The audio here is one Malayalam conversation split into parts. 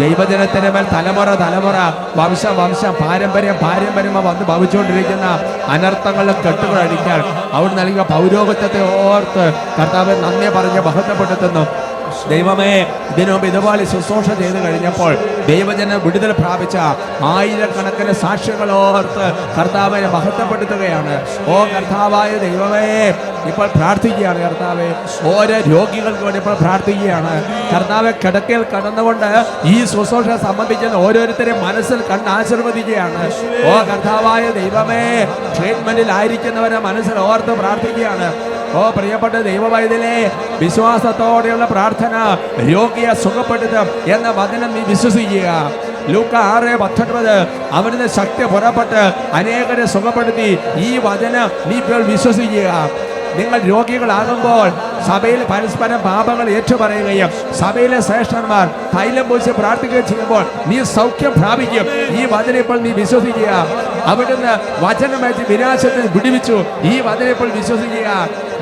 ദൈവജനത്തിന് മേൽ തലമുറ തലമുറ വംശം വംശം പാരമ്പര്യം വന്ന് ഭവിച്ചുകൊണ്ടിരിക്കുന്ന അനർത്ഥങ്ങളും കെട്ടുകൾ അടിക്കാൻ അവിടെ നൽകിയ പൗരോഹിത്യത്തെ ഓർത്ത് കർത്താവ് നന്ദി പറഞ്ഞ് മഹത്വപ്പെടുത്തുന്നു. ദൈവമേ, ഇതിനുമുമ്പ് ഇതുപോലെ ശുശ്രൂഷ ചെയ്ത് കഴിഞ്ഞപ്പോൾ ദൈവജനം വിടുതൽ പ്രാപിച്ച ആയിരക്കണക്കിന് സാക്ഷികൾ ഓർത്ത് കർത്താവിനെ മഹത്വപ്പെടുത്തുകയാണ്. ഓ കർത്താവായ ദൈവമേ, ഇപ്പോൾ പ്രാർത്ഥിക്കുകയാണ് കർത്താവെ. ഓരോ രോഗികൾക്ക് വേണ്ടി ഇപ്പോൾ പ്രാർത്ഥിക്കുകയാണ് കർത്താവെ. കിടക്കയിൽ കടന്നുകൊണ്ട് ഈ ശുശ്രൂഷ സംബന്ധിക്കുന്ന ഓരോരുത്തരെയും മനസ്സിൽ കണ്ട് ആശീർവദിക്കുകയാണ്. ഓ കർത്താവായ ദൈവമേ, ട്രീറ്റ്മെന്റിലായിരിക്കുന്നവരെ മനസ്സിൽ ഓർത്ത് പ്രാർത്ഥിക്കുകയാണ്. ഓ പ്രിയപ്പെട്ട ദൈവവൈദ്യലേ, വിശ്വാസത്തോടെയുള്ള പ്രാർത്ഥന രോഗിയെ സുഖപ്പെടുത്തും എന്ന വചനം നീ വിശ്വസിക്കുക. ലൂക്ക 6:19 അവരുടെ ശക്തി പുറപ്പെട്ട് അനേകരെ സുഖപ്പെടുത്തി. ഈ വചനം നീ ഇപ്പോൾ വിശ്വസിക്കുക. നിങ്ങൾ രോഗികളാകുമ്പോൾ സഭയിൽ പരസ്പരം പാപങ്ങൾ ഏറ്റുപറയുകയും സഭയിലെ ശ്രേഷ്ഠന്മാർ തൈലം പൂശി പ്രാർത്ഥിക്കുകയും ചെയ്യുമ്പോൾ നീ സൗഖ്യം പ്രാപിക്കും. ഈ വചനം ഇപ്പോൾ നീ വിശ്വസിക്കുക. അവിടുന്ന് വചനമയച്ച് വിനാശത്തിൽ വിടുവിച്ചു. ഈ വചനം ഇപ്പോൾ വിശ്വസിക്കുക.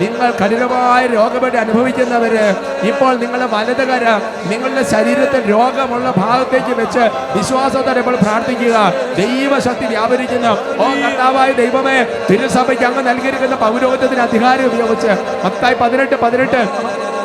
നിങ്ങൾ കഠിനമായ രോഗപീഠ അനുഭവിക്കുന്നവര് ഇപ്പോൾ നിങ്ങളുടെ വലതുകര നിങ്ങളുടെ ശരീരത്തിൽ രോഗമുള്ള ഭാഗത്തേക്ക് വെച്ച് വിശ്വാസത്തോടെ ഇപ്പോൾ പ്രാർത്ഥിക്കുക. ദൈവശക്തി വ്യാപരിക്കുന്നു. ഓ കർത്താവായ ദൈവമേ, തിരുസഭയ്ക്ക് അങ്ങ് നൽകിയിരിക്കുന്ന പൗരോഹിത്യത്തിന് അധികാരം ഉപയോഗിച്ച് മത്തായി 18:18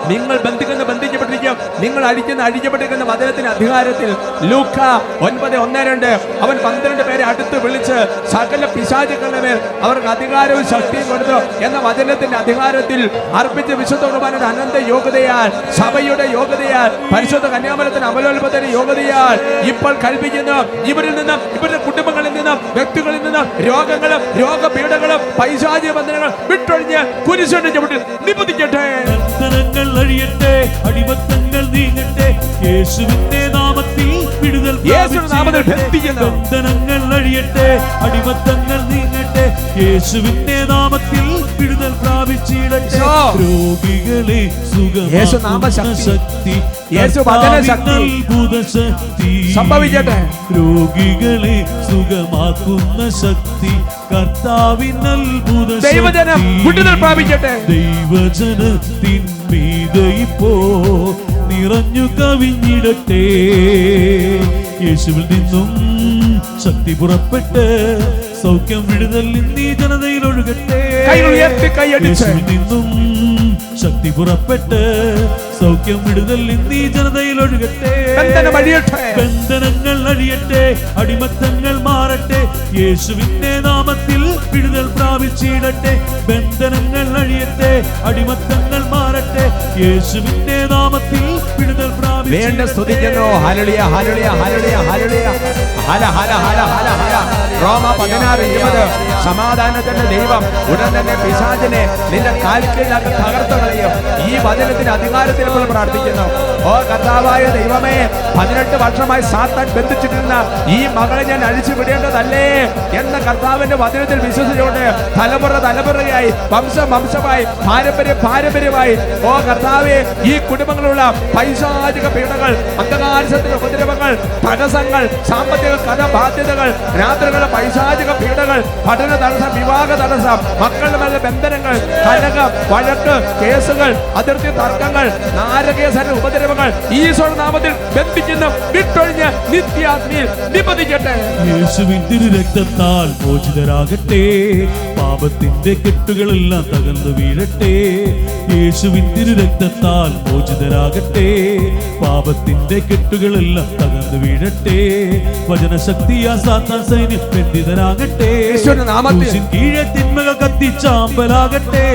നിങ്ങൾ ബന്ധിക്കപ്പെട്ടിരിക്കും, നിങ്ങൾ അഴിക്കപ്പെട്ടിരിക്കുന്ന വചനത്തിന് അധികാരത്തിൽ. ലൂക്ക 9:1-2 അവൻ 12 പേരെ അടുത്ത് വിളിച്ച് സകല പിശാചുക്കളുടെ മേൽ അവർക്ക് അധികാരവും ശക്തിയും കൊടുത്തു എന്ന വചനത്തിന്റെ അധികാരത്തിൽ അർപ്പിച്ച വിശുദ്ധ കുർബാനയുടെ അനന്ത യോഗ്യതയാൽ, സഭയുടെ യോഗ്യതയാൽ, പരിശുദ്ധ കന്യാമരത്തിന് അമലോത്ഭവത്തിന്റെ യോഗ്യതയാൽ ഇപ്പോൾ കൽപ്പിക്കുന്നു. ഇവരിൽ നിന്നും, ഇവരുടെ കുടുംബങ്ങളിൽ നിന്നും, വ്യക്തികളിൽ നിന്നും രോഗങ്ങളും രോഗപീഠകളും പൈശാചിക ബന്ധനങ്ങൾ വിട്ടൊഴിഞ്ഞ് കുരിശിന്റെ ചുവട്ടിൽ നിബന്ധിക്കട്ടെ. അഴിയട്ടെ, അടിമത്തങ്ങൾ നീങ്ങട്ടെ, യേശുവിന്റെ നാമത്തിൽ വിടുതൽ ബന്ധനങ്ങൾ അഴിയട്ടെ, അടിമത്തങ്ങൾ നീങ്ങട്ടെ, യേശുവിന്റെ നാമത്തിൽ വിടുതൽ പ്രാപിച്ചിടട്ടെ. രോഗികളെ സുഖമാക്കുന്ന ശക്തി, അത്ഭുത ശക്തി സംഭവിക്കട്ടെ. രോഗികളെ സുഖമാക്കുന്ന ശക്തി, കർത്താവിൻ അത്ഭുത ശക്തി ദൈവജനത്തിന്മീതെ ഇപ്പോ നിറഞ്ഞു കവിഞ്ഞിടട്ടെ. യേശുവിൽ നിന്നും ശക്തി പുറപ്പെട്ട് സൗഖ്യം വിടുതൽ ഇന്നീ ജനതയിൽ ഒഴുകട്ടെ. യേശുവിൽ നിന്നും ശക്തി പുറപ്പെട്ട് സൗഖ്യം വിടുതൽ ഇന്നീ ജനതയിൽ ഒഴുകട്ടെ. ബന്ധനങ്ങൾ അഴിയട്ടെ, അടിമത്തങ്ങൾ മാറട്ടെ, യേശുവിന്റെ നാമത്തിൽ വിടുതൽ പ്രാപിച്ചിടട്ടെ. ബന്ധനങ്ങൾ അഴിയട്ടെ, അടിമത്തങ്ങൾ മാറട്ടെ, യേശുവിന്റെ നാമത്തിൽ വിടുതൽ പ്രാപിച്ചിടട്ടെ. സ്തുതിക്കുന്നു. ഹല്ലേലൂയ, ഹല്ലേലൂയ, ഹല്ലേലൂയ, ഹല്ലേലൂയ. ഹല ഹല ഹല ഹല ഹല. റോമ 16:20 സമാധാനത്തിന്റെ ദൈവം ഉടൻ തന്നെ പിശാചിനെ നിന്റെ കാൽക്കീഴിലാക്കി തകർത്തു കളയും. ഈ വചനത്തിന്റെ അധികാരത്തിൽ ഇപ്പോൾ പ്രാർത്ഥിക്കുന്നു. ഓ കർത്താവായ ദൈവമേ, 18 വർഷമായി സാത്താൻ ബന്ധിച്ചിരുന്ന ഈ മകളെ ഞാൻ അഴിച്ചു വിടേണ്ടതല്ലേ എന്ന കർത്താവിന്റെ വചനത്തിൽ വിശ്വസിച്ചുകൊണ്ട് തലമുറയായി, വംശമായി, പാരമ്പര്യമായി, ഓ കർത്താവേ, ഈ കുടുംബങ്ങളുള്ള പൈശാചിക പീഡകൾ, അന്ധകാരത്തിന്റെ ഉപദ്രവങ്ങൾ, തടസ്സങ്ങൾ, സാമ്പത്തിക കടബാധ്യതകൾ, രാത്രികളുടെ പൈശാചിക പീഡകൾ, പഠന തടസ്സം, വിവാഹ തടസ്സം, മക്കളുടെ മേലെ ബന്ധനങ്ങൾ, കലകം, വഴക്ക്, കേസുകൾ, അതിർത്തി തർക്കങ്ങൾ, നാരകീയ ഉപദ്രവങ്ങൾ ഈശോയുടെ നാമത്തിൽ ബന്ധിക്കുന്നു. വിട്ടൊഴിഞ്ഞ് നിത്യാഗ്നിയിൽ നിബന്ധിക്കട്ടെ. യേശുവിൻ തിരുരക്തത്താൽ മോചിതരാകട്ടെ, പാപത്തിന്റെ കെട്ടുകളെല്ലാം തകർന്നു വീഴട്ടെ. യേശുവിൻ തിരുരക്തത്താൽ മോചിതരാകട്ടെ, പാപത്തിന്റെ കെട്ടുകളെല്ലാം തകർന്നു വീഴട്ടെ. വചനശക്തിയാ സാത്താൻ സൈന്യം ബന്ധിതരാകട്ടെ. കീഴെ തിന്മകൾ കത്തിച്ചാമ്പലാകട്ടെ.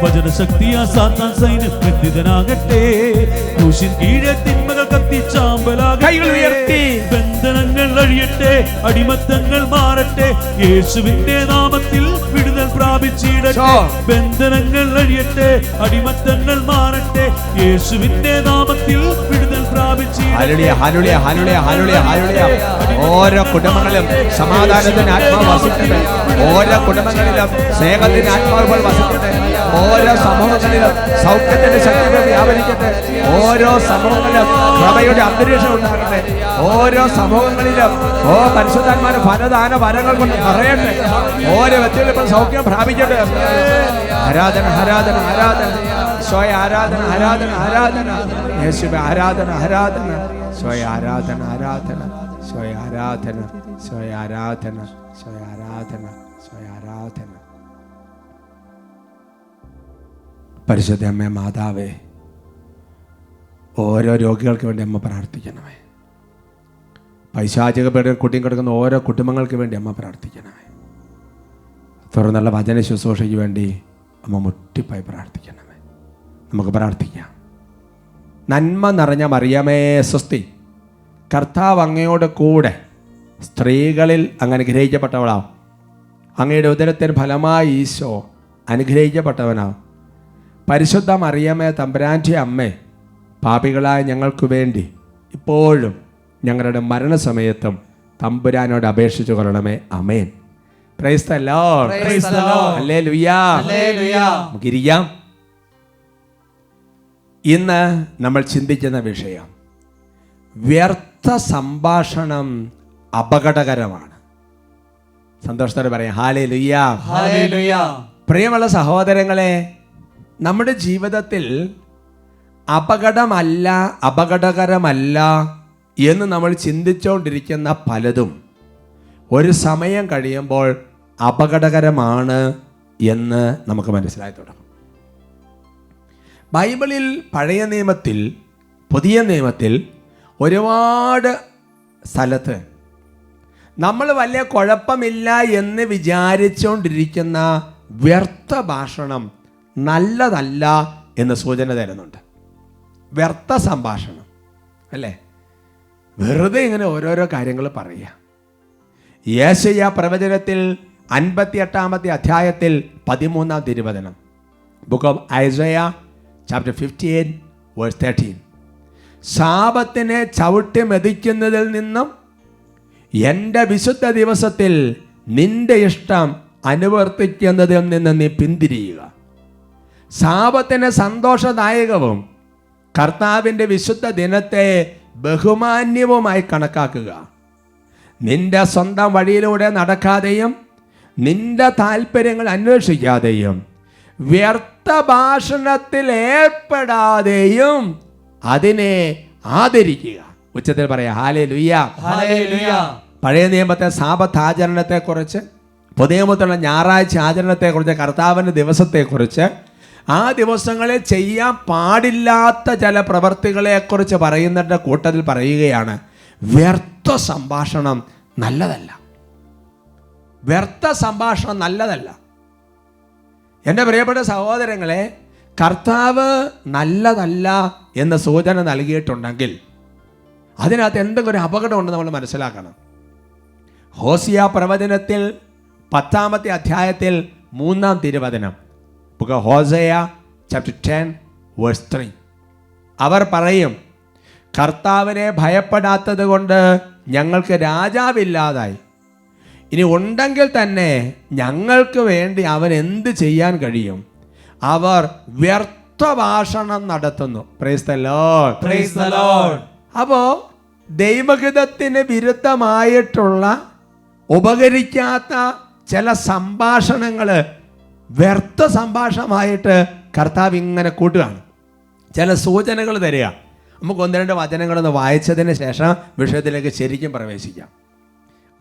വചനശക്തിയാ സാത്താൻ സൈന്യം ബന്ധിതനാകട്ടെ. ക്രൂശിൻ കീഴെ തിന്മകൾ കത്തിച്ചാമ്പലാകട്ടെ. ബന്ധനങ്ങൾ അഴിയട്ടെ, അടിമത്തങ്ങൾ മാറട്ടെ, യേശുവിന്റെ നാമത്തിൽ വിടുതൽ പ്രാപിച്ചിടട്ടെ. ബന്ധനങ്ങൾ അഴിയട്ടെ, അടിമത്തങ്ങൾ മാറട്ടെ, യേശുവിന്റെ നാമത്തിൽ വിടുതൽ പ്രാപിച്ചിടട്ടെ. ഓരോ കുടുംബങ്ങളിലും സമാധാനത്തിന് ആത്മാവ് വസിക്കട്ടെ. ഓരോ കുടുംബങ്ങളിലും സ്നേഹത്തിന് ആത്മാവുകൾ വസിക്കട്ടെ. ഓരോ സമൂഹങ്ങളിലും സൗഖ്യത്തിന്റെ ശക്തികൾ വ്യാപരിക്കട്ടെ. ഓരോ സമൂഹങ്ങളിലും കൃപയുടെ അന്തരീക്ഷം ഉണ്ടാകട്ടെ. ഓരോ സമൂഹങ്ങളിലും ഓ പരിശുദ്ധാത്മാവിന്റെ ഫലദാന വരങ്ങൾ കൊണ്ട് നിറയട്ടെ. ഓരോ വ്യക്തികളും ഇപ്പോൾ സൗഖ്യം പ്രാപിക്കട്ടെ. ആരാധന, ആരാധന, ആരാധന, സ്വയ ആരാധന, ആരാധന, ആരാധന, യേശുവേ ആരാധന, ആരാധന. സ്വയ ആരാധന, ആരാധന, സ്വയ ആരാധന, സ്വയ ആരാധന, സ്വയ ആരാധന, സ്വയ ആരാധന. പരിശുദ്ധ അമ്മേ, മാതാവേ, ഓരോ രോഗികൾക്ക് വേണ്ടി അമ്മ പ്രാർത്ഥിക്കണമേ. പൈശാചിക പേടിൽ കുട്ടിയും കിടക്കുന്ന ഓരോ കുടുംബങ്ങൾക്ക് വേണ്ടി അമ്മ പ്രാർത്ഥിക്കണമേ. തുറന്നുള്ള വചന ശുശ്രൂഷയ്ക്ക് വേണ്ടി അമ്മ മുട്ടിപ്പായി പ്രാർത്ഥിക്കണമേ. നമുക്ക് പ്രാർത്ഥിക്കാം. നന്മ നിറഞ്ഞ മറിയമേ സ്വസ്തി, കർത്താവ് അങ്ങയോട് കൂടെ സ്ത്രീകളിൽ അങ്ങ് അനുഗ്രഹിക്കപ്പെട്ടവളാവും. അങ്ങയുടെ ഉദരത്തിന് ഫലമായി ഈശോ അനുഗ്രഹിക്കപ്പെട്ടവനാവും. പരിശുദ്ധ മറിയമേ തമ്പുരാൻ്റെ അമ്മേ, പാപികളായ ഞങ്ങൾക്ക് വേണ്ടി ഇപ്പോഴും ഞങ്ങളുടെ മരണസമയത്തും തമ്പുരാനോട് അപേക്ഷിച്ചു കൊള്ളണമേ. ആമേൻ. Praise the Lord. ഹല്ലേലൂയ. നമുക്കിരിക്കാം. ഇന്ന് നമ്മൾ ചിന്തിക്കുന്ന വിഷയം വ്യർത്ഥ സംഭാഷണം അപകടകരമാണ്. സന്തോഷത്തോടെ പറയാം ഹല്ലേലൂയ. ഹല്ലേലൂയ. പ്രിയമുള്ള സഹോദരങ്ങളെ, നമ്മുടെ ജീവിതത്തിൽ അപകടകരമല്ല എന്ന് നമ്മൾ ചിന്തിച്ചുകൊണ്ടിരിക്കുന്ന പലതും ഒരു സമയം കഴിയുമ്പോൾ അപകടകരമാണ് എന്ന് നമുക്ക് മനസ്സിലായി തുടങ്ങും. ബൈബിളിൽ പഴയ നിയമത്തിൽ പുതിയ നിയമത്തിൽ ഒരുപാട് സ്ഥലത്ത് നമ്മൾ വലിയ കുഴപ്പമില്ല എന്ന് വിചാരിച്ചുകൊണ്ടിരിക്കുന്ന വ്യർത്ഥ ഭാഷണം നല്ലതല്ല എന്ന് സൂചന തരുന്നുണ്ട്. വ്യർത്ഥ സംഭാഷണം അല്ലേ? വെറുതെ ഇങ്ങനെ ഓരോരോ കാര്യങ്ങൾ പറയുക. യേശയ്യാ പ്രവചനത്തിൽ 58-ാമത്തെ അധ്യായത്തിൽ 13-ാം തിരുവചനം, ബുക്ക് ഓഫ് ഐസയാ ചാപ്റ്റർ 58 വേഴ്സ് 13, ശാപത്തിനെ ചവിട്ടി മെതിക്കുന്നതിൽ നിന്നും എൻ്റെ വിശുദ്ധ ദിവസത്തിൽ നിന്റെ ഇഷ്ടം അനുവർത്തിക്കുന്നതിൽ നിന്ന് നീ പിന്തിരിയുക. ശാപത്തിന് സന്തോഷദായകവും കർത്താവിൻ്റെ വിശുദ്ധ ദിനത്തെ ബഹുമാന്യവുമായി കണക്കാക്കുക. നിന്റെ സ്വന്തം വഴിയിലൂടെ നടക്കാതെയും നിന്റെ താല്പര്യങ്ങൾ അന്വേഷിക്കാതെയും വ്യർത്ഥ ഭാഷണത്തിൽ ഏർപ്പെടാതെയും അതിനെ ആദരിക്കുക. ഉച്ചത്തിൽ പറയാം ഹല്ലേലൂയ. ഹല്ലേലൂയ. പഴയ നിയമത്തെ സാബത്ത് ആചരണത്തെക്കുറിച്ച്, പുതിയ നിയമത്തിലുള്ള ഞായറാഴ്ച ആചരണത്തെക്കുറിച്ച്, കർത്താവിൻ്റെ ദിവസത്തെക്കുറിച്ച്, ആ ദിവസങ്ങളിൽ ചെയ്യാൻ പാടില്ലാത്ത ചില പ്രവർത്തികളെക്കുറിച്ച് പറയുന്നതിൻ്റെ കൂട്ടത്തിൽ പറയുകയാണ് വ്യർത്ഥ സംഭാഷണം നല്ലതല്ല. വ്യർത്ഥ സംഭാഷണം നല്ലതല്ല. എൻ്റെ പ്രിയപ്പെട്ട സഹോദരങ്ങളെ, കർത്താവ് നല്ലതല്ല എന്ന സൂചന നൽകിയിട്ടുണ്ടെങ്കിൽ അതിനകത്ത് എന്തെങ്കിലും ഒരു അപകടമുണ്ടെന്ന് നമ്മൾ മനസ്സിലാക്കണം. ഹോസിയ പ്രവചനത്തിൽ 10-ാമത്തെ അധ്യായത്തിൽ 3-ാം തിരുവചനം, ബുക്ക് ഓഫ് ഹോസേയ ചാപ്റ്റർ 10 വേഴ്സ് 3, അവർ പറയും, കർത്താവിനെ ഭയപ്പെടാത്തത് കൊണ്ട് ഞങ്ങൾക്ക് രാജാവില്ലാതായി. ഇനി ഉണ്ടെങ്കിൽ തന്നെ ഞങ്ങൾക്ക് വേണ്ടി അവൻ എന്ത് ചെയ്യാൻ കഴിയും? അവർ വ്യർത്ഥ ഭാഷണം നടത്തുന്നു. Price the Lord. Price the Lord. അപ്പോൾ ദൈവഹിതത്തിന് വിരുദ്ധമായിട്ടുള്ള ഉപകരിക്കാത്ത ചില സംഭാഷണങ്ങൾ വ്യർത്ഥ സംഭാഷണമായിട്ട് കർത്താവ് ഇങ്ങനെ കൂട്ടുകയാണ്. ചില സൂചനകൾ തരിക. നമുക്ക് 1-2 വചനങ്ങളൊന്ന് വായിച്ചതിന് ശേഷം വിഷയത്തിലേക്ക് ശരിക്കും പ്രവേശിക്കാം.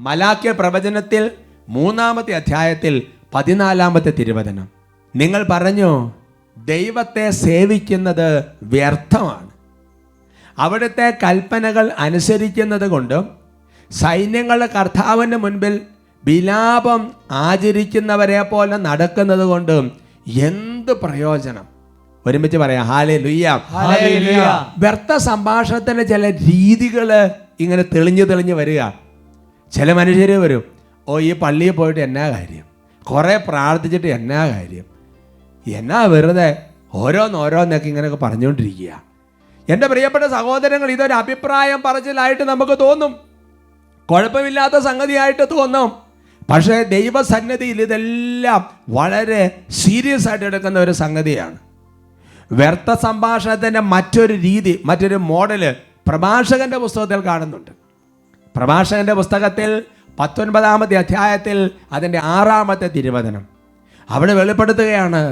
മലാക്യ പ്രവചനത്തിൽ 3-ാമത്തെ അധ്യായത്തിൽ 14-ാമത്തെ തിരുവചനം, നിങ്ങൾ പറഞ്ഞു ദൈവത്തെ സേവിക്കുന്നത് വ്യർത്ഥമാണ്. അവിടുത്തെ കൽപ്പനകൾ അനുസരിക്കുന്നത് കൊണ്ടും സൈന്യങ്ങളുടെ കർത്താവിൻ്റെ മുൻപിൽ വിലാപം ആചരിക്കുന്നവരെ പോലെ നടക്കുന്നത് കൊണ്ടും എന്ത് പ്രയോജനം? ഒരുമിച്ച് പറയാം ഹല്ലേലൂയ. ഹല്ലേലൂയ. വ്യർത്ഥ സംഭാഷണത്തിൻ്റെ ചില രീതികൾ ഇങ്ങനെ തെളിഞ്ഞ് വരിക. ചില മനുഷ്യർ വരും, ഓ ഈ പള്ളിയിൽ പോയിട്ട് എന്നാ കാര്യം, കുറേ പ്രാർത്ഥിച്ചിട്ട് എന്നാ കാര്യം, എന്നാ വെറുതെ ഓരോന്നൊക്കെ ഇങ്ങനെയൊക്കെ പറഞ്ഞുകൊണ്ടിരിക്കുക. എൻ്റെ പ്രിയപ്പെട്ട സഹോദരങ്ങൾ, ഇതൊരു അഭിപ്രായം പറച്ചിലായിട്ട് നമുക്ക് തോന്നും, കുഴപ്പമില്ലാത്ത സംഗതിയായിട്ട് തോന്നും. പക്ഷേ ദൈവസന്നിധിയിൽ ഇതെല്ലാം വളരെ സീരിയസ് ആയിട്ട് എടുക്കുന്ന ഒരു സംഗതിയാണ്. വ്യർത്ഥ സംഭാഷണത്തിൻ്റെ മറ്റൊരു രീതി, മറ്റൊരു മോഡല് പ്രഭാഷകന്റെ പുസ്തകത്തിൽ കാണുന്നുണ്ട്. പ്രഭാഷകന്റെ പുസ്തകത്തിൽ 19-ാമത്തെ അധ്യായത്തിൽ അതിൻ്റെ 6-ാമത്തെ തിരുവചനം അവിടെ വെളിപ്പെടുത്തുകയാണ്,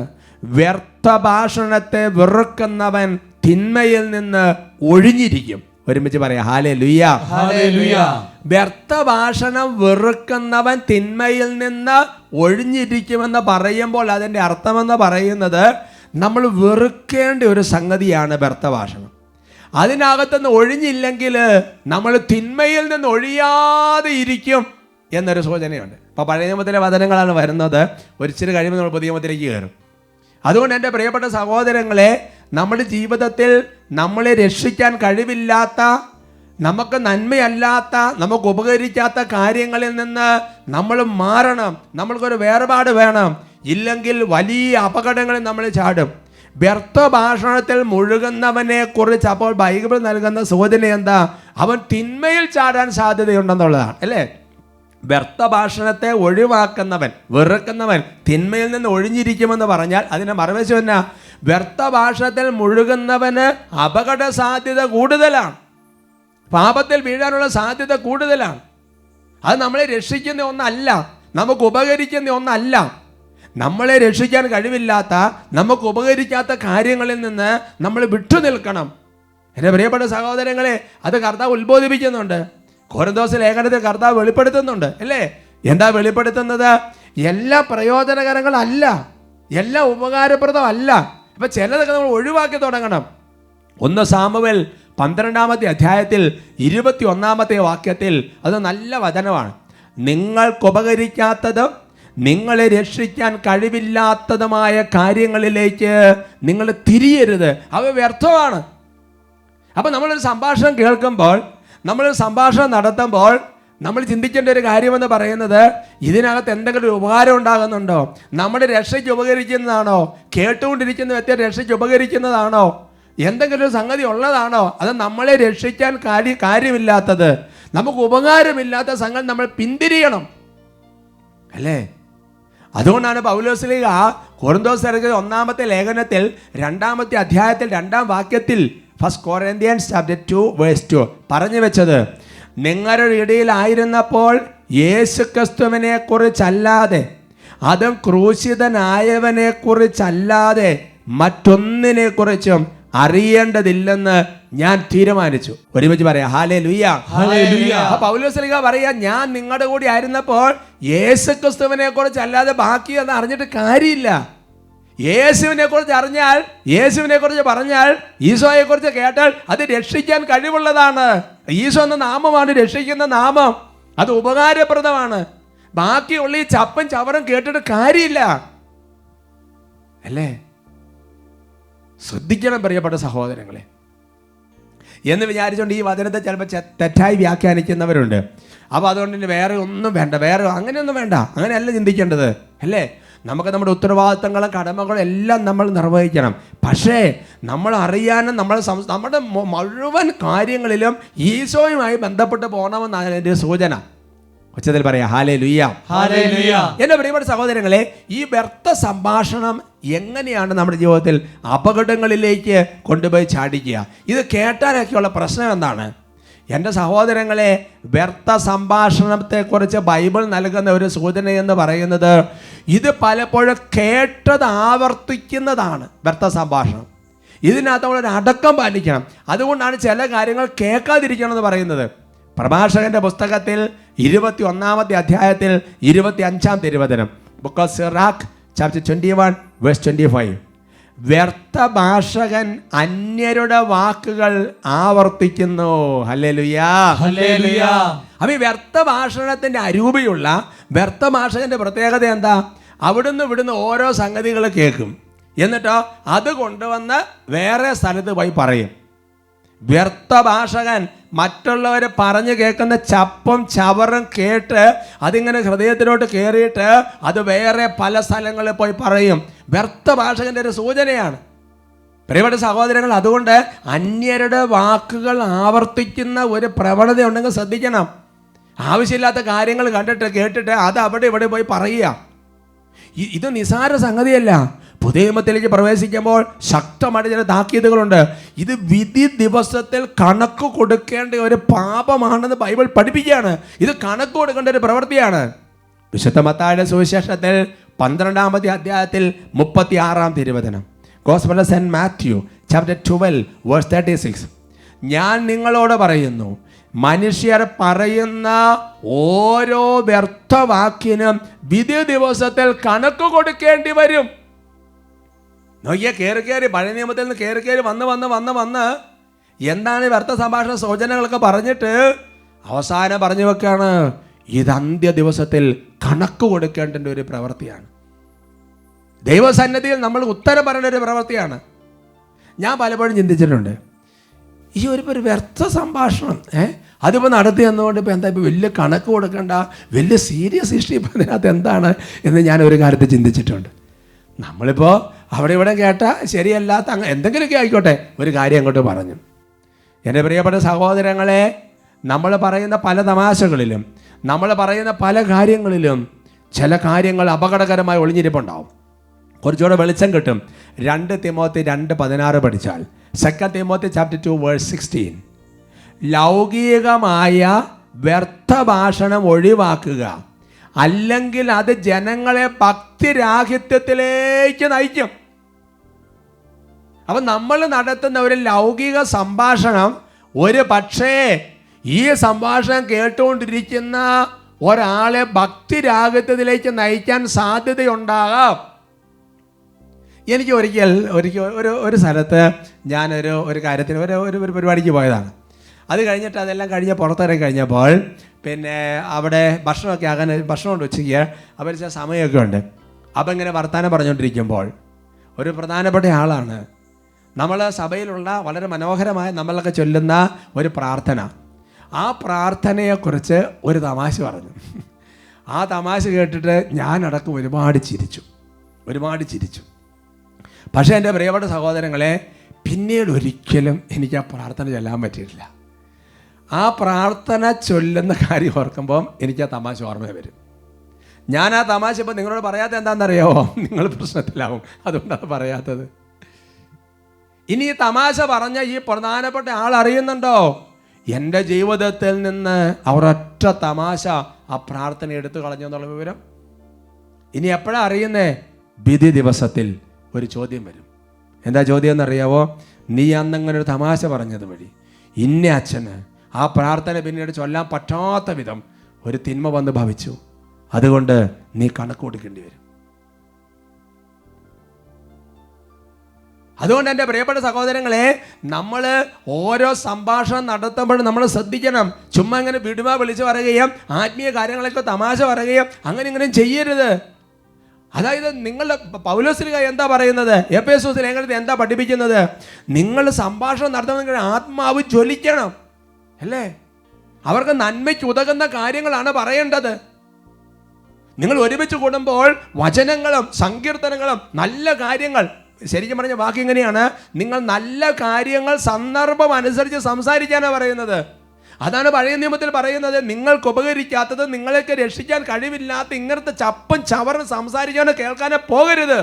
വ്യർത്ഥ ഭാഷണത്തെ വെറുക്കുന്നവൻ തിന്മയിൽ നിന്ന് ഒഴിഞ്ഞിരിക്കും. ഒരുമിച്ച് പറയാം ഹല്ലേലൂയ. ഹല്ലേലൂയ. വ്യർത്ഥ ഭാഷണം വെറുക്കുന്നവൻ തിന്മയിൽ നിന്ന് ഒഴിഞ്ഞിരിക്കുമെന്ന് പറയുമ്പോൾ അതിൻ്റെ അർത്ഥമെന്ന് പറയുന്നത് നമ്മൾ വെറുക്കേണ്ട ഒരു സംഗതിയാണ് വ്യർത്ഥ ഭാഷണം. അതിനകത്തുനിന്ന് ഒഴിഞ്ഞില്ലെങ്കിൽ നമ്മൾ തിന്മയിൽ നിന്ന് ഒഴിയാതെ ഇരിക്കും എന്നൊരു സൂചനയുണ്ട്. അപ്പോൾ പഴയ നിയമത്തിലെ വചനങ്ങളാണ് വരുന്നത്. ഒരിച്ചിരി കഴിയുമ്പോൾ നമ്മൾ പുതിയ നിയമത്തിലേക്ക് കയറും. അതുകൊണ്ട് എൻ്റെ പ്രിയപ്പെട്ട സഹോദരങ്ങളെ, നമ്മുടെ ജീവിതത്തിൽ നമ്മളെ രക്ഷിക്കാൻ കഴിവില്ലാത്ത, നമുക്ക് നന്മയല്ലാത്ത, നമുക്ക് ഉപകരിക്കാത്ത കാര്യങ്ങളിൽ നിന്ന് നമ്മൾ മാറണം. നമ്മൾക്കൊരു വേർപാട് വേണം. ഇല്ലെങ്കിൽ വലിയ അപകടങ്ങളിൽ നമ്മൾ ചാടും. വ്യർത്ഥ ഭാഷണത്തിൽ മുഴുകുന്നവനെ കുറിച്ച് അപ്പോൾ ബൈബിൾ നൽകുന്ന സൂചന എന്താ? അവൻ തിന്മയിൽ ചാടാൻ സാധ്യതയുണ്ടെന്നുള്ളതാണ്, അല്ലേ? വ്യർത്ഥ ഭാഷണത്തെ ഒഴിവാക്കുന്നവൻ, വെറുക്കുന്നവൻ തിന്മയിൽ നിന്ന് ഒഴിഞ്ഞിരിക്കുമെന്ന് പറഞ്ഞാൽ അതിൻ്റെ മറുവശം എന്നാ? വ്യർത്ഥ ഭാഷണത്തിൽ മുഴുകുന്നവന് അപകട സാധ്യത കൂടുതലാണ്, പാപത്തിൽ വീഴാനുള്ള സാധ്യത കൂടുതലാണ്. അത് നമ്മളെ രക്ഷിക്കുന്ന ഒന്നല്ല, നമുക്ക് ഉപകരിക്കുന്ന ഒന്നല്ല. നമ്മളെ രക്ഷിക്കാൻ കഴിവില്ലാത്ത, നമുക്ക് ഉപകരിക്കാത്ത കാര്യങ്ങളിൽ നിന്ന് നമ്മൾ വിട്ടു നിൽക്കണം. എൻ്റെ പ്രിയപ്പെട്ട സഹോദരങ്ങളെ, അത് കർത്താവ് ഉത്ബോധിപ്പിക്കുന്നുണ്ട്. കൊരിന്തോസ് ലേഖനത്തിൽ കർത്താവ് വെളിപ്പെടുത്തുന്നുണ്ട്, അല്ലേ? എന്താ വെളിപ്പെടുത്തുന്നത്? എല്ലാ പ്രയോജനകരങ്ങളല്ല, എല്ലാം ഉപകാരപ്രദമല്ല. അപ്പം ചിലതൊക്കെ നമ്മൾ ഒഴിവാക്കി തുടങ്ങണം. 1 സാമുവേൽ 12-ാമത്തെ അധ്യായത്തിൽ 21-ാമത്തെ വാക്യത്തിൽ അത് നല്ല വചനമാണ്. നിങ്ങൾക്കുപകരിക്കാത്തതും നിങ്ങളെ രക്ഷിക്കാൻ കഴിവില്ലാത്തതുമായ കാര്യങ്ങളിലേക്ക് നിങ്ങൾ തിരിയരുത്, അവ വ്യർത്ഥമാണ്. അപ്പം നമ്മളൊരു സംഭാഷണം കേൾക്കുമ്പോൾ, നമ്മളൊരു സംഭാഷണം നടത്തുമ്പോൾ നമ്മൾ ചിന്തിക്കേണ്ട ഒരു കാര്യമെന്ന് പറയുന്നത്, ഇതിനകത്ത് എന്തെങ്കിലും ഒരു ഉപകാരം ഉണ്ടാകുന്നുണ്ടോ? നമ്മുടെ രക്ഷയ്ക്ക് ഉപകരിക്കുന്നതാണോ? കേട്ടുകൊണ്ടിരിക്കുന്ന വ്യക്തി രക്ഷയ്ക്ക് ഉപകരിക്കുന്നതാണോ? എന്തെങ്കിലും ഒരു സംഗതി ഉള്ളതാണോ? അത് നമ്മളെ രക്ഷിക്കാൻ കാര്യമില്ലാത്തത്, നമുക്ക് ഉപകാരമില്ലാത്ത സംഗതി നമ്മൾ പിന്തിരിയണം, അല്ലേ? അതുകൊണ്ടാണ് പൗലോസ്ലീഹ കൊരിന്തോസ്യർക്ക് 1-ാമത്തെ ലേഖനത്തിൽ 2-ാമത്തെ അധ്യായത്തിൽ 2-ാം വാക്യത്തിൽ 1 Corinthians chapter 2:2 പറഞ്ഞു വെച്ചത്, നിങ്ങളുടെ ഇടയിലായിരുന്നപ്പോൾ യേശുക്രിസ്തുവിനെ കുറിച്ചല്ലാതെ, അതും ക്രൂശിതനായവനെ കുറിച്ചല്ലാതെ മറ്റൊന്നിനെ കുറിച്ചും അറിയേണ്ടതില്ലെന്ന് ഞാൻ തീരുമാനിച്ചു. ഒരുമിച്ച് പറയാം ഹല്ലേലൂയ. ഹല്ലേലൂയ. പൗലോസ്ലീഹ പറയാ, ഞാൻ നിങ്ങളുടെ കൂടി ആയിരുന്നപ്പോൾ യേശുക്രിസ്തുവിനെ കുറിച്ച് അല്ലാതെ ബാക്കി എന്ന് അറിഞ്ഞിട്ട് കാര്യമില്ല. യേശുവിനെ കുറിച്ച് അറിഞ്ഞാൽ, യേശുവിനെ കുറിച്ച് പറഞ്ഞാൽ, ഈശോയെ കുറിച്ച് കേട്ടാൽ അത് രക്ഷിക്കാൻ കഴിവുള്ളതാണ്. ഈശോ എന്ന നാമമാണ് രക്ഷിക്കുന്ന നാമം, അത് ഉപകാരപ്രദമാണ്. ബാക്കിയുള്ള ഈ ചപ്പും ചവറും കേട്ടിട്ട് കാര്യമില്ല, അല്ലേ? ശ്രദ്ധിക്കണം പ്രിയപ്പെട്ട സഹോദരങ്ങളെ. എന്ന് വിചാരിച്ചുകൊണ്ട് ഈ വചനത്തെ ചിലപ്പോൾ തെറ്റായി വ്യാഖ്യാനിക്കുന്നവരുണ്ട്. അപ്പോൾ അതുകൊണ്ട് ഇനി വേറെ ഒന്നും വേണ്ട, വേറെ അങ്ങനെയൊന്നും വേണ്ട, അങ്ങനെയല്ല ചിന്തിക്കേണ്ടത്, അല്ലേ? നമുക്ക് നമ്മുടെ ഉത്തരവാദിത്തങ്ങളും കടമകളും എല്ലാം നമ്മൾ നിർവഹിക്കണം. പക്ഷേ നമ്മൾ അറിയാനും നമ്മുടെ മുഴുവൻ കാര്യങ്ങളിലും ഈശോയുമായി ബന്ധപ്പെട്ട് പോകണമെന്നാണ് എൻ്റെ സൂചന. ഉച്ചത്തിൽ പറയാം ഹല്ലേലൂയ. ഹല്ലേലൂയ. എൻ്റെ പ്രിയപ്പെട്ട സഹോദരങ്ങളെ, ഈ വ്യർത്ഥ സംഭാഷണം എങ്ങനെയാണ് നമ്മുടെ ജീവിതത്തിൽ അപകടങ്ങളിലേക്ക് കൊണ്ടുപോയി ചാടിക്കുക? ഇത് കേട്ടാലൊക്കെയുള്ള പ്രശ്നം എന്താണ്? എൻ്റെ സഹോദരങ്ങളെ, വ്യർത്ഥ സംഭാഷണത്തെക്കുറിച്ച് ബൈബിൾ നൽകുന്ന ഒരു സൂചന എന്ന് പറയുന്നത്, ഇത് പലപ്പോഴും കേട്ടത് ആവർത്തിക്കുന്നതാണ് വ്യർത്ഥ സംഭാഷണം. ഇതിനകത്ത് നമ്മളൊരു അടക്കം പാലിക്കണം. അതുകൊണ്ടാണ് ചില കാര്യങ്ങൾ കേൾക്കാതിരിക്കണം എന്ന് പറയുന്നത്. പ്രഭാഷകന്റെ പുസ്തകത്തിൽ 21-ാമത്തെ അധ്യായത്തിൽ 25-ാം തിരുവചനം, ബുക്ക് ഓഫ് സിറാഖ് ചാപ്റ്റർ 21:25, വ്യർത്ഥ ഭാഷകൻ അന്യരുടെ വാക്കുകൾ ആവർത്തിക്കുന്നു. ഹല്ലേലൂയ. ഹല്ലേലൂയ. അപ്പൊ ഈ വ്യർത്ഥ ഭാഷണത്തിന്റെ അരൂപിയുള്ള വ്യർത്ഥ ഭാഷകന്റെ പ്രത്യേകത എന്താ? അവിടുന്ന് ഇവിടുന്ന് ഓരോ സംഗതികൾ കേൾക്കും, എന്നിട്ടോ അത് കൊണ്ടുവന്ന് വേറെ സ്ഥലത്ത് പോയി പറയും. വ്യർത്ഥ ഭാഷകൻ മറ്റുള്ളവർ പറഞ്ഞു കേൾക്കുന്ന ചപ്പും ചവറും കേട്ട് അതിങ്ങനെ ഹൃദയത്തിലോട്ട് കയറിയിട്ട് അത് വേറെ പല സ്ഥലങ്ങളിൽ പോയി പറയും. വ്യർത്ഥ ഭാഷകന്റെ ഒരു സൂചനയാണ് പ്രിയപ്പെട്ട സഹോദരങ്ങൾ. അതുകൊണ്ട് അന്യരുടെ വാക്കുകൾ ആവർത്തിക്കുന്ന ഒരു പ്രവണത ഉണ്ടെങ്കിൽ ശ്രദ്ധിക്കണം. ആവശ്യമില്ലാത്ത കാര്യങ്ങൾ കണ്ടിട്ട് കേട്ടിട്ട് അത് അവിടെ ഇവിടെ പോയി പറയുക. ഇത് നിസാര സംഗതിയല്ല. പുതിയ നിയമത്തിലേക്ക് പ്രവേശിക്കുമ്പോൾ ശക്തമായിട്ട് ചില താക്കീതുകളുണ്ട്. ഇത് വിധി ദിവസത്തിൽ കണക്ക് കൊടുക്കേണ്ട ഒരു പാപമാണെന്ന് ബൈബിൾ പഠിപ്പിക്കുകയാണ്. ഇത് കണക്ക് കൊടുക്കേണ്ട ഒരു പ്രവൃത്തിയാണ്. വിശുദ്ധ മത്തായിയുടെ സുവിശേഷത്തിൽ 12-ാമത്തെ അധ്യായത്തിൽ 36-ാം തിരുവചനം, gospel of saint Matthew chapter 12:36, ഞാൻ നിങ്ങളോട് പറയുന്നു, മനുഷ്യർ പറയുന്ന ഓരോ വ്യർത്ഥവാക്കിനും വിധി ദിവസത്തിൽ കണക്ക് കൊടുക്കേണ്ടി വരും. നോക്കിയാൽ കയറി പഴയ നിയമത്തിൽ നിന്ന് കയറി വന്ന് എന്താണ് വ്യർത്ഥ സംഭാഷണ സൂചനകളൊക്കെ പറഞ്ഞിട്ട് അവസാനം പറഞ്ഞു വെക്കാണ്, ഇത് അന്ത്യ ദിവസത്തിൽ കണക്ക് കൊടുക്കേണ്ട ഒരു പ്രവൃത്തിയാണ്. ദൈവസന്നിധിയിൽ നമ്മൾ ഉത്തരം പറയേണ്ട ഒരു പ്രവൃത്തിയാണ്. ഞാൻ പലപ്പോഴും ചിന്തിച്ചിട്ടുണ്ട്, ഈ ഒരു വ്യർത്ഥ സംഭാഷണം അതിപ്പോൾ നടത്തി എന്നുകൊണ്ട് ഇപ്പോൾ എന്താ ഇപ്പോൾ വലിയ കണക്ക് കൊടുക്കേണ്ട, വലിയ സീരിയസ് ഇഷ്യൂ ഇപ്പോൾ അതിനകത്ത് എന്താണ് എന്ന് ഞാൻ ഒരു കാര്യത്തിൽ ചിന്തിച്ചിട്ടുണ്ട്. നമ്മളിപ്പോൾ അവിടെ ഇവിടെ കേട്ടാൽ ശരിയല്ലാത്ത എന്തെങ്കിലുമൊക്കെ ആയിക്കോട്ടെ, ഒരു കാര്യം അങ്ങോട്ട് പറഞ്ഞു. എൻ്റെ പ്രിയപ്പെട്ട സഹോദരങ്ങളെ, നമ്മൾ പറയുന്ന പല തമാശകളിലും നമ്മൾ പറയുന്ന പല കാര്യങ്ങളിലും ചില കാര്യങ്ങൾ അപകടകരമായി ഒളിഞ്ഞിരിപ്പുണ്ടാവും. കുറച്ചുകൂടെ വെളിച്ചം കിട്ടും. 2 തിമോത്തി 2:16 പഠിച്ചാൽ, 2 തിമോത്തി ചാപ്റ്റർ 2 വേഴ്സ് 16, ലൗകികമായ വ്യർത്ഥ ഭാഷണം ഒഴിവാക്കുക, അല്ലെങ്കിൽ അത് ജനങ്ങളെ ഭക്തിരാഹിത്യത്തിലേക്ക് നയിക്കും. അപ്പം നമ്മൾ നടത്തുന്ന ഒരു ലൗകിക സംഭാഷണം ഒരു പക്ഷേ ഈ സംഭാഷണം കേട്ടുകൊണ്ടിരിക്കുന്ന ഒരാളെ ഭക്തിരാഹിത്യത്തിലേക്ക് നയിക്കാൻ സാധ്യതയുണ്ടാകാം. എനിക്ക് ഒരിക്കൽ ഒരു സ്ഥലത്ത് ഞാനൊരു കാര്യത്തിന് ഒരു പരിപാടിക്ക് പോയതാണ്. അത് കഴിഞ്ഞിട്ട് അതെല്ലാം കഴിഞ്ഞ് പുറത്തിറങ്ങി കഴിഞ്ഞപ്പോൾ പിന്നെ അവിടെ ഭക്ഷണം കൊണ്ട് വെച്ചിരിക്കുക. അവർ ചില സമയമൊക്കെ ഉണ്ട്. അപ്പം ഇങ്ങനെ വർത്തമാനം പറഞ്ഞുകൊണ്ടിരിക്കുമ്പോൾ ഒരു പ്രധാനപ്പെട്ട ആളാണ്, നമ്മൾ സഭയിലുള്ള വളരെ മനോഹരമായ നമ്മളൊക്കെ ചൊല്ലുന്ന ഒരു പ്രാർത്ഥന, ആ പ്രാർത്ഥനയെക്കുറിച്ച് ഒരു തമാശ പറഞ്ഞു. ആ തമാശ കേട്ടിട്ട് ഞാനടക്കം ഒരുപാട് ചിരിച്ചു. പക്ഷേ എൻ്റെ പ്രിയപ്പെട്ട സഹോദരങ്ങളെ, പിന്നീട് ഒരിക്കലും എനിക്ക് ആ പ്രാർത്ഥന ചൊല്ലാൻ പറ്റിയിട്ടില്ല. ആ പ്രാർത്ഥന ചൊല്ലുന്ന കാര്യം ഓർക്കുമ്പം എനിക്ക് ആ തമാശ ഓർമ്മ വരും. ഞാൻ ആ തമാശ ഇപ്പം നിങ്ങളോട് പറയാത്ത എന്താണെന്നറിയാമോ? നിങ്ങൾ പ്രശ്നത്തിലാവും, അതുകൊണ്ടാണ് പറയാത്തത്. ഇനി ഈ തമാശ പറഞ്ഞ ഈ പ്രധാനപ്പെട്ട ആൾ അറിയുന്നുണ്ടോ? എൻ്റെ ജീവിതത്തിൽ നിന്ന് അവരൊറ്റ തമാശ ആ പ്രാർത്ഥന എടുത്തു കളഞ്ഞു എന്നുള്ള വിവരം ഇനി എപ്പോഴാണ് അറിയുന്നേ? വിധി ദിവസത്തിൽ ഒരു ചോദ്യം വരും. എന്താ ചോദ്യം എന്നറിയാവോ? നീ അന്നങ്ങനെ ഒരു തമാശ പറഞ്ഞത് വഴി ഇന്ന അച്ഛന് ആ പ്രാർത്ഥന പിന്നീട് ചൊല്ലാൻ പറ്റാത്ത വിധം ഒരു തിന്മ വന്ന് ഭവിച്ചു, അതുകൊണ്ട് നീ കണക്ക് കൊടുക്കേണ്ടി വരും. അതുകൊണ്ട് എൻ്റെ പ്രിയപ്പെട്ട സഹോദരങ്ങളെ, നമ്മൾ ഓരോ സംഭാഷണം നടത്തുമ്പോഴും നമ്മൾ ശ്രദ്ധിക്കണം. ചുമ്മാ ഇങ്ങനെ വിടുമ വിളിച്ച് പറയുകയും ആത്മീയ കാര്യങ്ങളൊക്കെ തമാശ പറയുകയും അങ്ങനെ ഇങ്ങനെ ചെയ്യരുത്. അതായത് നിങ്ങളുടെ പൗലോസ്ലീഹ എന്താ പറയുന്നത്? എഫേസോസ് ലേഖനത്തിൽ എന്താ പഠിപ്പിക്കുന്നത്? നിങ്ങൾ സംഭാഷണം നടത്തുന്ന ആത്മാവ് ജ്വലിക്കണം, അല്ലേ? അവർക്ക് നന്മയ്ക്ക് ഉതകുന്ന കാര്യങ്ങളാണ് പറയേണ്ടത്. നിങ്ങൾ ഒരുമിച്ച് കൂടുമ്പോൾ വചനങ്ങളും സങ്കീർത്തനങ്ങളും നല്ല കാര്യങ്ങൾ, ശരിക്കും പറഞ്ഞ വാക്ക് ഇങ്ങനെയാണ്, നിങ്ങൾ നല്ല കാര്യങ്ങൾ സന്ദർഭം അനുസരിച്ച് സംസാരിക്കാനാണ് പറയുന്നത്. അതാണ് പഴയ നിയമത്തിൽ പറയുന്നത്, നിങ്ങൾക്ക് ഉപകരിക്കാത്തത്, നിങ്ങളെയൊക്കെ രക്ഷിക്കാൻ കഴിവില്ലാത്ത ഇങ്ങനത്തെ ചപ്പും ചവറും സംസാരിക്കാനോ കേൾക്കാനോ പോകരുത്.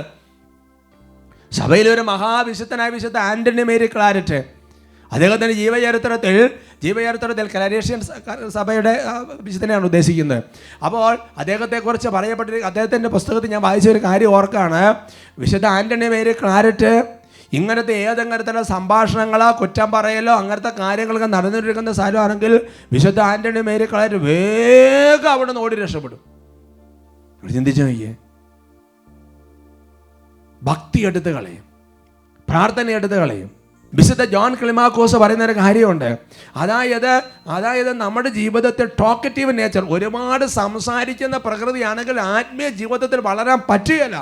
സഭയിലൊരു മഹാവിശുദ്ധനായ വിശുദ്ധ ആന്റണി മേരി ക്ലാരറ്റ്, അദ്ദേഹത്തിൻ്റെ ജീവചരിത്രത്തിൽ കലാരേഷ്യൻ സഭയുടെ വിശുദ്ധനെയാണ് ഉദ്ദേശിക്കുന്നത്. അപ്പോൾ അദ്ദേഹത്തെക്കുറിച്ച് പറയപ്പെട്ടിരിക്കുന്ന അദ്ദേഹത്തിൻ്റെ പുസ്തകത്തിൽ ഞാൻ വായിച്ച ഒരു കാര്യം ഓർക്കാണ്. വിശുദ്ധ ആന്റണി മേരി ക്ലാരറ്റ് ഇങ്ങനത്തെ ഏതെങ്കിലും സംഭാഷണങ്ങളോ കുറ്റം പറയലോ അങ്ങനത്തെ കാര്യങ്ങളൊക്കെ നടന്നിരിക്കുന്ന സ്ഥലമാണെങ്കിൽ വിശുദ്ധ ആന്റണി മേരി ക്ലാരറ്റ് വേഗം അവിടെ നിന്ന് ഓടി രക്ഷപ്പെടും. ചിന്തിച്ചു നോക്കിയേ, ഭക്തി എടുത്ത് കളയും, പ്രാർത്ഥന എടുത്ത് കളയും. വിശുദ്ധ ജോൺ ക്ലിമാക്കോസ് പറയുന്ന ഒരു കാര്യമുണ്ട്. അതായത് നമ്മുടെ ജീവിതത്തിൽ ടോക്കറ്റീവ് നേച്ചർ, ഒരുപാട് സംസാരിക്കുന്ന പ്രകൃതിയാണെങ്കിൽ ആത്മീയ ജീവിതത്തിൽ വളരാൻ പറ്റുകയില്ല.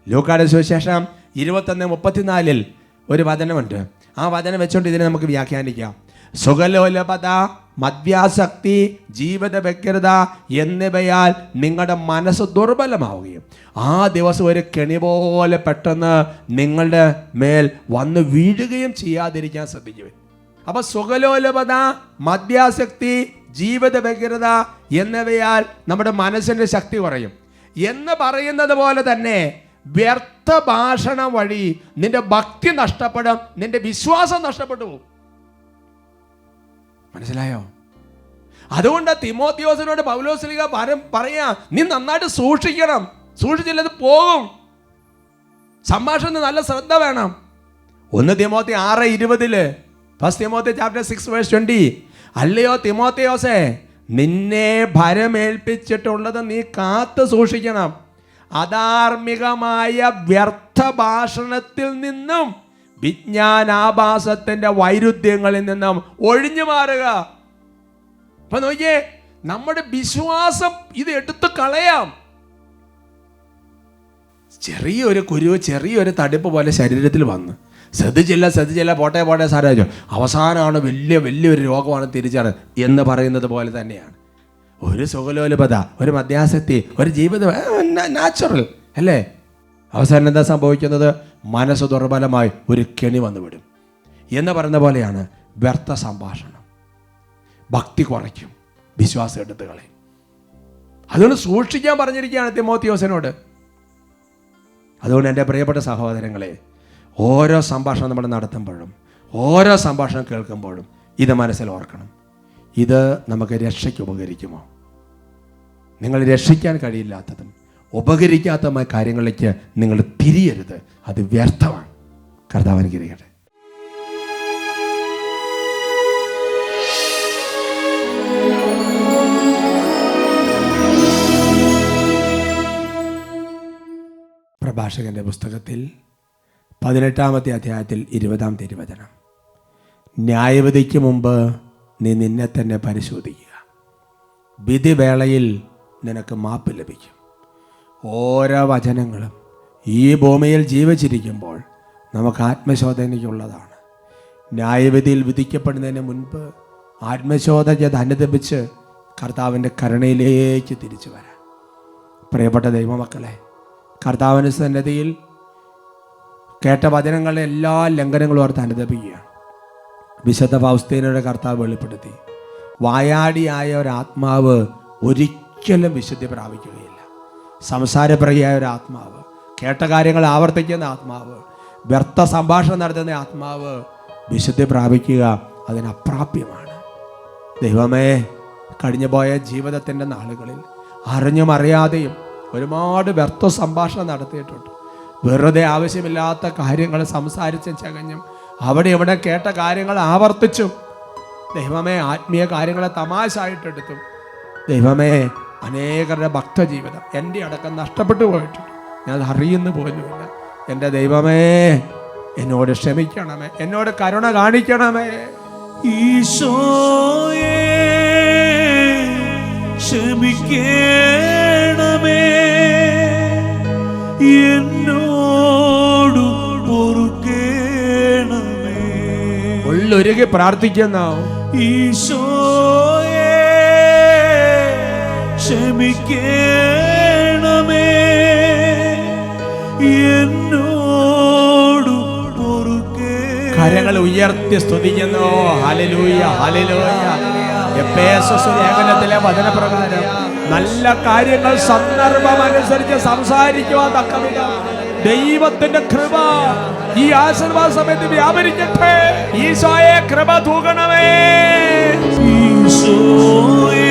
ലൂക്കായുടെ സുവിശേഷം 21:34 ഒരു വചനമുണ്ട്. ആ വചനം വെച്ചുകൊണ്ട് ഇതിനെ നമുക്ക് വ്യാഖ്യാനിക്കാം. സുഖലോലപത, മദ്യാസക്തി, ജീവിത വ്യഗ്രത എന്നിവയാൽ നിങ്ങളുടെ മനസ്സ് ദുർബലമാവുകയും ആ ദിവസം ഒരു കെണി പോലെ പെട്ടെന്ന് നിങ്ങളുടെ മേൽ വന്ന് വീഴുകയും ചെയ്യാതിരിക്കാൻ ശ്രദ്ധിക്കുക. അപ്പോൾ സുഖലോലപത, മദ്യാസക്തി, ജീവിത വ്യഗ്രത എന്നിവയാൽ നമ്മുടെ മനസ്സിൻ്റെ ശക്തി കുറയും എന്ന് പറയുന്നത് പോലെ തന്നെ വ്യർത്ഥ ഭാഷണം വഴി നിന്റെ ഭക്തി നഷ്ടപ്പെടും, നിന്റെ വിശ്വാസം നഷ്ടപ്പെട്ടു പോകും. മനസ്സിലായോ? അതുകൊണ്ട് തിമോത്തിയോസിനോട് പൗലോസ്ലീഹ പറയാ, നീ നന്നായിട്ട് സൂക്ഷിക്കണം, സൂക്ഷിച്ചില്ലത് പോകും. സംഭാഷണത്തിന് നല്ല ശ്രദ്ധ വേണം. 1 തിമോത്തി 6:20 ഫസ്റ്റ് തിമോത്തി ചാപ്റ്റർ 6:20 അല്ലയോ തിമോത്തിയോസേ, നിന്നെ ഭരമേൽപ്പിച്ചിട്ടുള്ളത് നീ കാത്തു സൂക്ഷിക്കണം. അധാർമികമായ വ്യർത്ഥ ഭാഷണത്തിൽ നിന്നും വിജ്ഞാനാഭാസത്തിന്റെ വൈരുദ്ധ്യങ്ങളിൽ നിന്നും ഒഴിഞ്ഞു മാറുക. അപ്പൊ നോക്കിയേ, നമ്മുടെ വിശ്വാസം ഇത് എടുത്തു കളയാം. ചെറിയൊരു കുരുവ്, ചെറിയൊരു തടിപ്പ് പോലെ ശരീരത്തിൽ വന്ന് ശ്രദ്ധിച്ചില്ല പോട്ടെ സാരാജോ, അവസാനമാണ് വലിയൊരു രോഗമാണ് തിരിച്ചാണ് എന്ന് പറയുന്നത് പോലെ തന്നെയാണ് ഒരു സുഖലോലുപത, ഒരു മദ്യാസക്തി, ഒരു ജീവിതം നാച്ചുറൽ അല്ലേ. അവസാനം എന്താ സംഭവിക്കുന്നത്? മനസ്സ് ദുർബലമായി ഒരു കെണി വന്നുവിടും എന്ന് പറയുന്ന പോലെയാണ് വ്യർത്ഥ സംഭാഷണം. ഭക്തി കുറയ്ക്കും, വിശ്വാസം എടുത്ത് കളയും. അതുകൊണ്ട് സൂക്ഷിക്കാൻ പറഞ്ഞിരിക്കുകയാണ് തിമോത്തിയോസിനോട്. അതുകൊണ്ട് എൻ്റെ പ്രിയപ്പെട്ട സഹോദരങ്ങളെ, ഓരോ സംഭാഷണം നമ്മൾ നടത്തുമ്പോഴും ഓരോ സംഭാഷണം കേൾക്കുമ്പോഴും ഇത് മനസ്സിൽ ഓർക്കണം. ഇത് നമുക്ക് രക്ഷയ്ക്ക് ഉപകരിക്കുമോ? നിങ്ങൾ രക്ഷിക്കാൻ കഴിയില്ലാത്തതും ഉപകരിക്കാത്തതുമായ കാര്യങ്ങളിലേക്ക് നിങ്ങൾ തിരിയരുത്. അത് വ്യർത്ഥമാണ്. കർത്താവ് അനുഗ്രഹിക്കട്ടെ. പ്രഭാഷകന്റെ പുസ്തകത്തിൽ 18-ാമത്തെ അധ്യായത്തിൽ 20-ാമത്തെ തിരുവചനം, ന്യായവിധിക്ക് മുമ്പ് നീ നിന്നെ തന്നെ പരിശോധിക്കുക, വിധിവേളയിൽ നിനക്ക് മാപ്പ് ലഭിക്കും. ഓരോ വചനങ്ങളും ഈ ഭൂമിയിൽ ജീവിച്ചിരിക്കുമ്പോൾ നമുക്ക് ആത്മശോധനയ്ക്കുള്ളതാണ്. ന്യായവിധിയിൽ വിധിക്കപ്പെടുന്നതിന് മുൻപ് ആത്മശോധന അനുദപിച്ച് കർത്താവിൻ്റെ കരുണയിലേക്ക് തിരിച്ചു വരാം. പ്രിയപ്പെട്ട ദൈവമക്കളെ, കർത്താവിൻ്റെ സന്നിധിയിൽ കേട്ട വചനങ്ങളുടെ എല്ലാ ലംഘനങ്ങളും ഓർത്ത് അനുദപിക്കുകയാണ്. വിശുദ്ധ ഫൗസ്തീനയുടെ കർത്താവ് വെളിപ്പെടുത്തി, വായാടിയായ ഒരാത്മാവ് ഒരിക്കലും വിശുദ്ധി പ്രാപിക്കുകയില്ല. സംസാരപ്രിയയായ ഒരു ആത്മാവ്, കേട്ട കാര്യങ്ങൾ ആവർത്തിക്കുന്ന ആത്മാവ്, വ്യർത്ഥ സംഭാഷണം നടത്തുന്ന ആത്മാവ് വിശുദ്ധി പ്രാപിക്കുക അതിനപ്രാപ്യമാണ്. ദൈവമേ, കഴിഞ്ഞു പോയ ജീവിതത്തിൻ്റെ നാളുകളിൽ അറിഞ്ഞും അറിയാതെയും ഒരുപാട് വ്യർത്ഥ സംഭാഷണം നടത്തിയിട്ടുണ്ട്. വെറുതെ ആവശ്യമില്ലാത്ത കാര്യങ്ങൾ സംസാരിച്ചും ചകഞ്ഞും അവിടെ ഇവിടെ കേട്ട കാര്യങ്ങൾ ആവർത്തിച്ചും ദൈവമേ ആത്മീയ കാര്യങ്ങളെ തമാശായിട്ടെടുത്തും ദൈവമേ അനേകരുടെ ഭക്തജീവിതം എൻ്റെ അടക്കം നഷ്ടപ്പെട്ടു പോയിട്ടുണ്ട്. ഞാൻ അറിയുന്നു പോലുമില്ല. എൻ്റെ ദൈവമേ, എന്നോട് ക്ഷമിക്കണമേ, എന്നോട് കരുണ കാണിക്കണമേ. ഈശോയേ ക്ഷമിക്കണമേ, എന്നോടു പൊറുക്കണമേ. ഉള്ളൊരുകി പ്രാർത്ഥിക്കുന്ന ഈശോയേ ക്ഷമിക്കണമേ, എന്നോടു പൊറുക്കണമേ. കരങ്ങൾ ഉയർത്തി സ്തുതിക്കുന്നു. ഹല്ലേലൂയ, ഹല്ലേലൂയ. എഫേസസ് ലേഖനത്തിലെ വചനപ്രകാരം നല്ല കാര്യങ്ങൾ സന്ദർഭമനുസരിച്ച് സംസാരിക്കുവാൻ തക്കവിധം ദൈവത്തിന്റെ കൃപ ഈ ആശീർവാദ സമയത്ത് വ്യാപരിക്കട്ടെ. ഈശോയെ കൃപ തൂകണമേ. ഈശോയേ